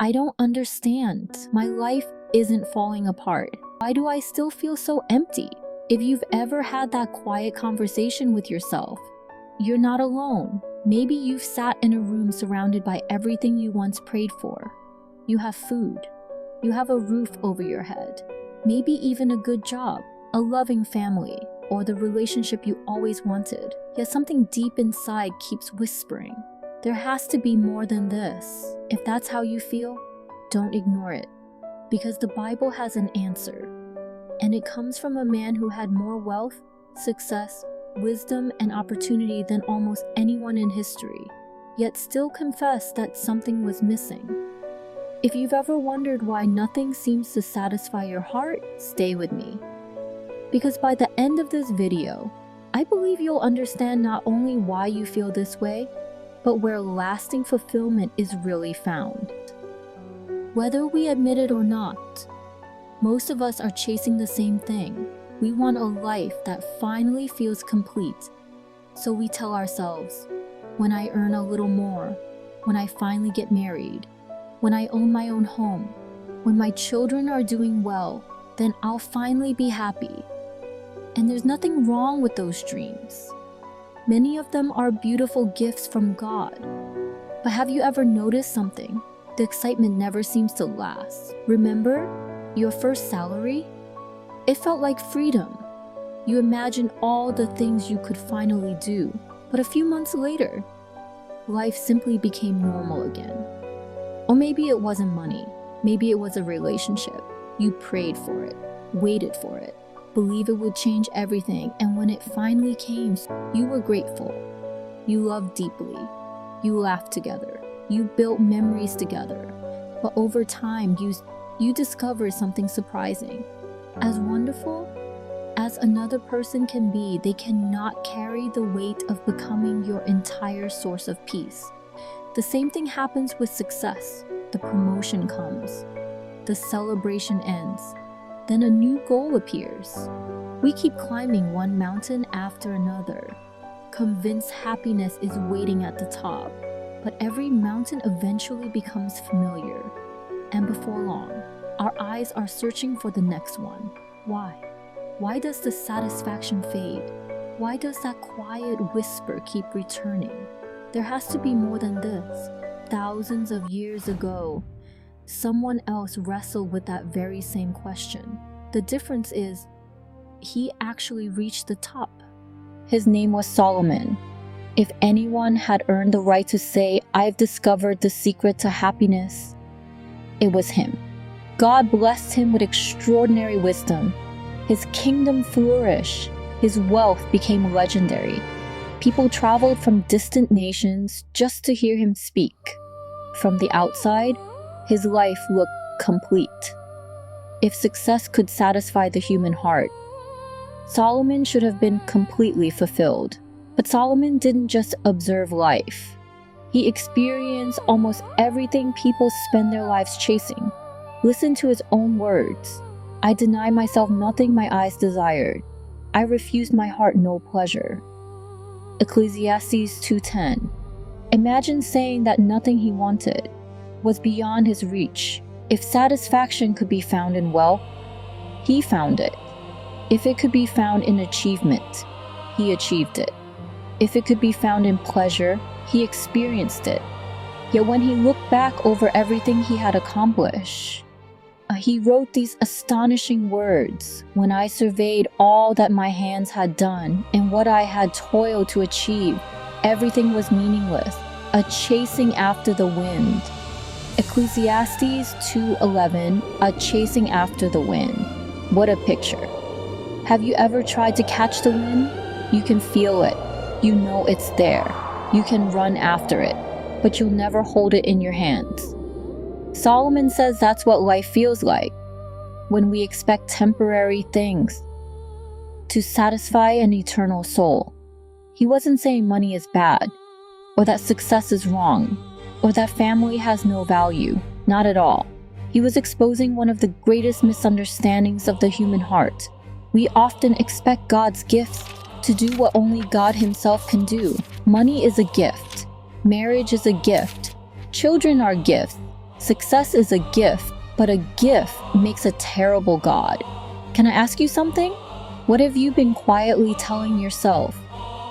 I don't understand. My life isn't falling apart. Why do I still feel so empty? If you've ever had that quiet conversation with yourself, you're not alone. Maybe you've sat in a room surrounded by everything you once prayed for. You have food. You have a roof over your head. Maybe even a good job, a loving family, or the relationship you always wanted. Yet something deep inside keeps whispering, there has to be more than this. If that's how you feel, don't ignore it, because the Bible has an answer, and it comes from a man who had more wealth, success, wisdom, and opportunity than almost anyone in history, yet still confessed that something was missing. If you've ever wondered why nothing seems to satisfy your heart, stay with me. Because by the end of this video, I believe you'll understand not only why you feel this way, but where lasting fulfillment is really found. Whether we admit it or not, most of us are chasing the same thing. We want a life that finally feels complete. So we tell ourselves, when I earn a little more, when I finally get married, when I own my own home, when my children are doing well, then I'll finally be happy. And there's nothing wrong with those dreams. Many of them are beautiful gifts from God. But have you ever noticed something? The excitement never seems to last. Remember your first salary? It felt like freedom. You imagined all the things you could finally do. But a few months later, life simply became normal again. Or maybe it wasn't money. Maybe it was a relationship. You prayed for it, waited for it, believed it would change everything, and when it finally came, you were grateful. You loved deeply. You laughed together. You built memories together. But over time, you discovered something surprising. As wonderful as another person can be, they cannot carry the weight of becoming your entire source of peace. The same thing happens with success. The promotion comes. The celebration ends. Then a new goal appears. We keep climbing one mountain after another, convinced happiness is waiting at the top. But every mountain eventually becomes familiar, and before long, our eyes are searching for the next one. Why? Why does the satisfaction fade? Why does that quiet whisper keep returning? There has to be more than this. Thousands of years ago, someone else wrestled with that very same question. The difference is, he actually reached the top. His name was Solomon. If anyone had earned the right to say, I've discovered the secret to happiness, it was him. God blessed him with extraordinary wisdom. His kingdom flourished. His wealth became legendary. People traveled from distant nations just to hear him speak. From the outside, his life looked complete. If success could satisfy the human heart, Solomon should have been completely fulfilled. But Solomon didn't just observe life. He experienced almost everything people spend their lives chasing. Listen to his own words. I deny myself nothing my eyes desired. I refused my heart no pleasure. Ecclesiastes 2:10. Imagine saying that nothing he wanted was beyond his reach. If satisfaction could be found in wealth, he found it. If it could be found in achievement, he achieved it. If it could be found in pleasure, he experienced it. Yet when he looked back over everything he had accomplished, he wrote these astonishing words. When I surveyed all that my hands had done and what I had toiled to achieve, everything was meaningless, a chasing after the wind. Ecclesiastes 2:11, a chasing after the wind. What a picture. Have you ever tried to catch the wind? You can feel it. You know it's there. You can run after it, but you'll never hold it in your hands. Solomon says that's what life feels like when we expect temporary things to satisfy an eternal soul. He wasn't saying money is bad, or that success is wrong, or that family has no value. Not at all. He was exposing one of the greatest misunderstandings of the human heart. We often expect God's gifts to do what only God himself can do. Money is a gift. Marriage is a gift. Children are gifts. Success is a gift, but a gift makes a terrible God. Can I ask you something? What have you been quietly telling yourself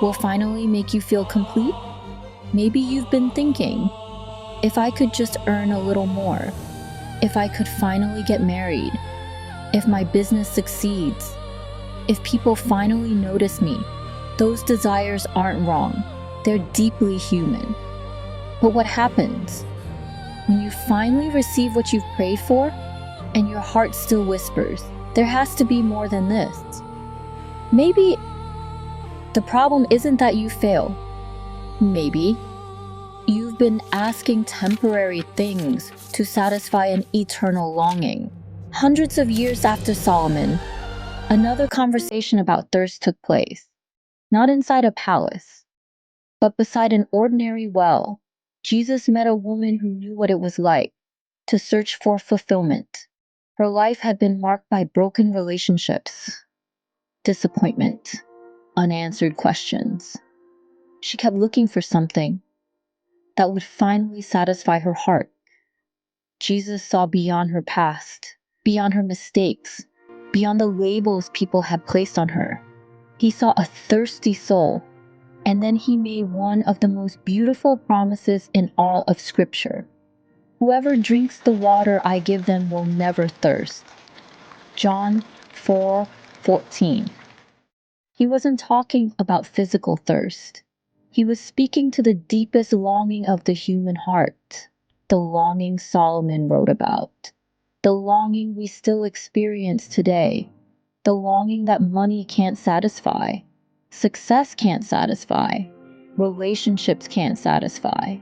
will finally make you feel complete? Maybe you've been thinking, if I could just earn a little more, if I could finally get married, if my business succeeds, if people finally notice me. Those desires aren't wrong. They're deeply human. But what happens when you finally receive what you've prayed for and your heart still whispers, there has to be more than this? Maybe the problem isn't that you fail. Maybe you've been asking temporary things to satisfy an eternal longing. Hundreds of years after Solomon, another conversation about thirst took place. Not inside a palace, but beside an ordinary well. Jesus met a woman who knew what it was like to search for fulfillment. Her life had been marked by broken relationships, disappointment, unanswered questions. She kept looking for something that would finally satisfy her heart. Jesus saw beyond her past, beyond her mistakes, beyond the labels people had placed on her. He saw a thirsty soul, and then he made one of the most beautiful promises in all of Scripture. Whoever drinks the water I give them will never thirst. John 4:14. He wasn't talking about physical thirst. He was speaking to the deepest longing of the human heart, the longing Solomon wrote about, the longing we still experience today, the longing that money can't satisfy, success can't satisfy, relationships can't satisfy,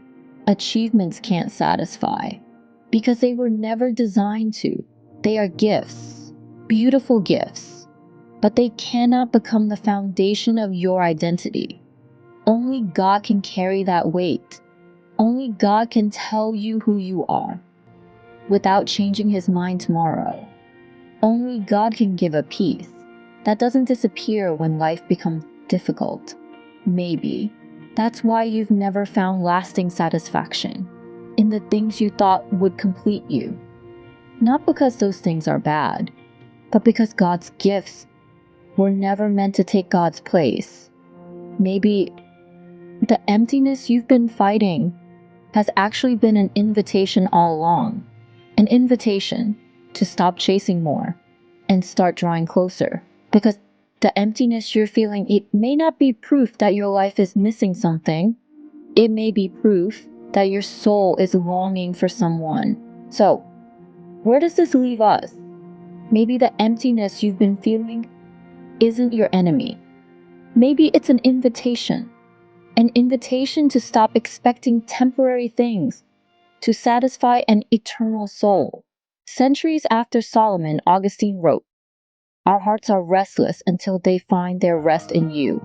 achievements can't satisfy, because they were never designed to. They are gifts, beautiful gifts, but they cannot become the foundation of your identity. Only God can carry that weight. Only God can tell you who you are without changing his mind tomorrow. Only God can give a peace that doesn't disappear when life becomes difficult. Maybe that's why you've never found lasting satisfaction in the things you thought would complete you. Not because those things are bad, but because God's gifts were never meant to take God's place. Maybe the emptiness you've been fighting has actually been an invitation all along. An invitation to stop chasing more and start drawing closer. Because the emptiness you're feeling, it may not be proof that your life is missing something. It may be proof that your soul is longing for someone. So, where does this leave us? Maybe the emptiness you've been feeling isn't your enemy. Maybe it's an invitation to stop expecting temporary things to satisfy an eternal soul. Centuries after Solomon, Augustine wrote, "Our hearts are restless until they find their rest in you."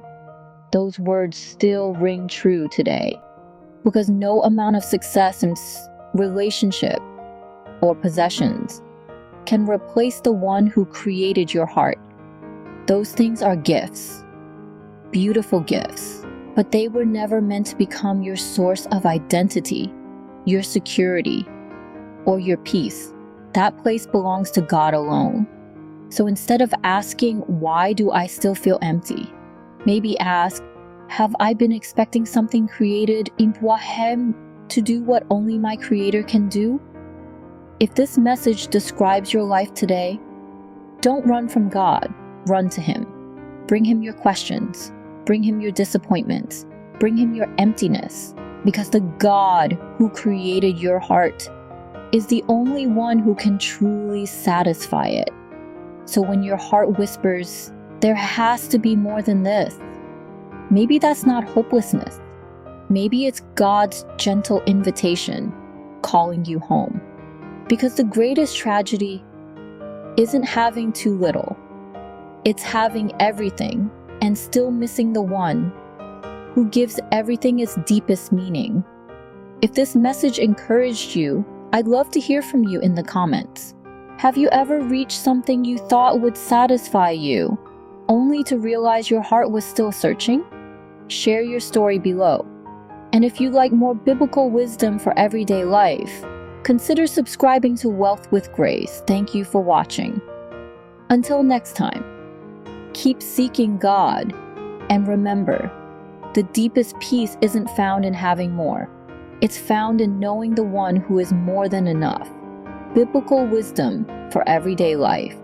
Those words still ring true today, because no amount of success in relationship or possessions can replace the one who created your heart. Those things are gifts, beautiful gifts, but they were never meant to become your source of identity, your security, or your peace. That place belongs to God alone. So instead of asking, why do I still feel empty? Maybe ask, have I been expecting something created in Wahem to do what only my Creator can do? If this message describes your life today, don't run from God, run to Him. Bring Him your questions, bring Him your disappointments, bring Him your emptiness, because the God who created your heart is the only one who can truly satisfy it. So when your heart whispers, there has to be more than this, maybe that's not hopelessness. Maybe it's God's gentle invitation calling you home. Because the greatest tragedy isn't having too little. It's having everything and still missing the one who gives everything its deepest meaning. If this message encouraged you, I'd love to hear from you in the comments. Have you ever reached something you thought would satisfy you, only to realize your heart was still searching? Share your story below. And if you'd like more biblical wisdom for everyday life, Consider subscribing to Wealth with Grace. Thank you for watching. Until next time, keep seeking God, and remember, the deepest peace isn't found in having more. It's found in knowing the one who is more than enough. Biblical wisdom for everyday life.